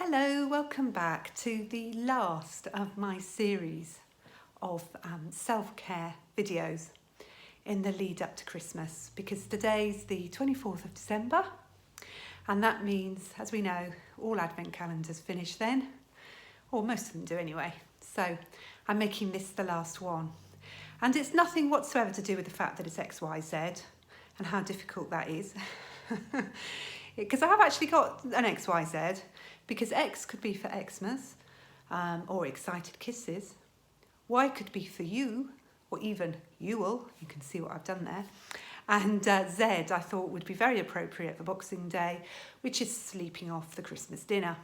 Hello, welcome back to the last of my series of self-care videos in the lead up to Christmas, because today's the 24th of December and that means, as we know, all advent calendars finish then, or most of them do anyway. So I'm making this the last one, and it's nothing whatsoever to do with the fact that it's XYZ and how difficult that is. Because I have actually got an XYZ, because X could be for Xmas or excited kisses. Y could be for you, or even Yule. You can see what I've done there. And Z I thought would be very appropriate for Boxing Day, which is sleeping off the Christmas dinner.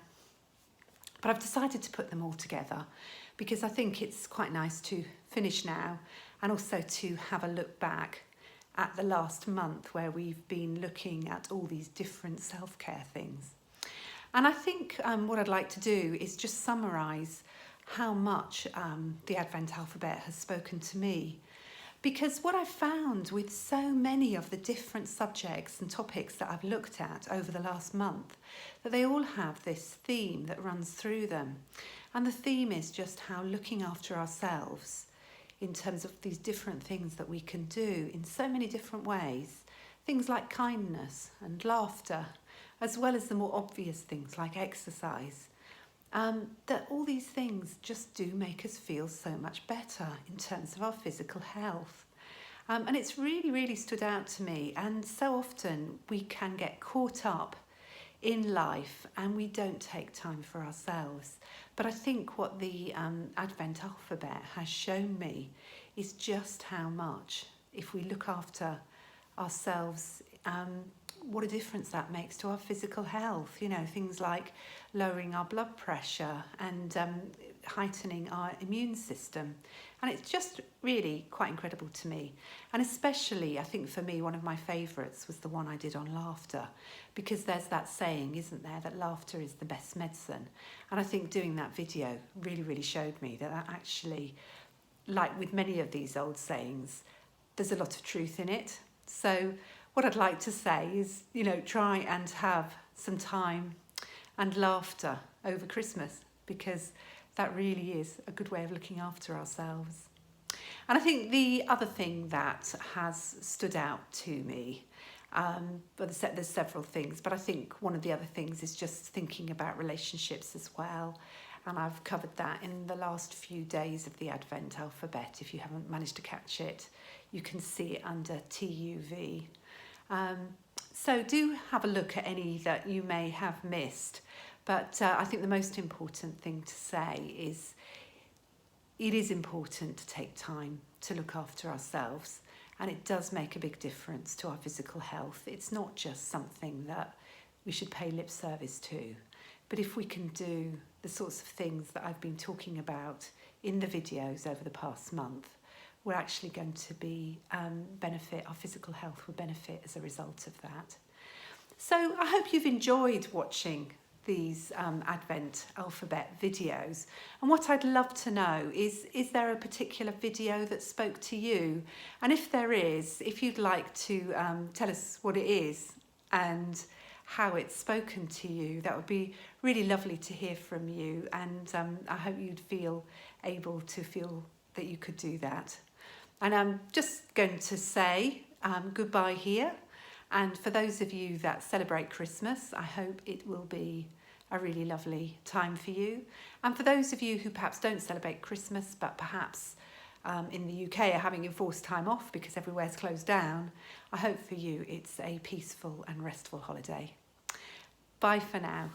But I've decided to put them all together because I think it's quite nice to finish now and also to have a look back at the last month where we've been looking at all these different self-care things. And I think what I'd like to do is just summarise how much the Advent alphabet has spoken to me. Because what I've found with so many of the different subjects and topics that I've looked at over the last month, that they all have this theme that runs through them. And the theme is just how looking after ourselves in terms of these different things that we can do in so many different ways. Things like kindness and laughter, as well as the more obvious things like exercise. That all these things just do make us feel so much better in terms of our physical health. And it's really, really stood out to me. And so often we can get caught up in life and we don't take time for ourselves. But I think what the Advent alphabet has shown me is just how much, if we look after ourselves, what a difference that makes to our physical health. You know, things like lowering our blood pressure and heightening our immune system. And it's just really quite incredible to me. And especially, I think for me, one of my favourites was the one I did on laughter, because there's that saying, isn't there, that laughter is the best medicine. And I think doing that video really, really showed me that actually, like with many of these old sayings, there's a lot of truth in it. So what I'd like to say is, you know, try and have some time and laughter over Christmas, because that really is a good way of looking after ourselves. And I think the other thing that has stood out to me, there's several things, but I think one of the other things is just thinking about relationships as well. And I've covered that in the last few days of the Advent alphabet. If you haven't managed to catch it, you can see it under TUV. So do have a look at any that you may have missed. But I think the most important thing to say is it is important to take time to look after ourselves, and it does make a big difference to our physical health. It's not just something that we should pay lip service to, but if we can do the sorts of things that I've been talking about in the videos over the past month, we're actually going to be benefit, our physical health will benefit as a result of that. So I hope you've enjoyed watching these Advent alphabet videos. And what I'd love to know is there a particular video that spoke to you? And if there is, if you'd like to tell us what it is and how it's spoken to you, that would be really lovely to hear from you. And I hope you'd feel able to feel that you could do that. And I'm just going to say goodbye here. And for those of you that celebrate Christmas, I hope it will be a really lovely time for you. And for those of you who perhaps don't celebrate Christmas, but perhaps in the UK are having enforced time off because everywhere's closed down, I hope for you it's a peaceful and restful holiday. Bye for now.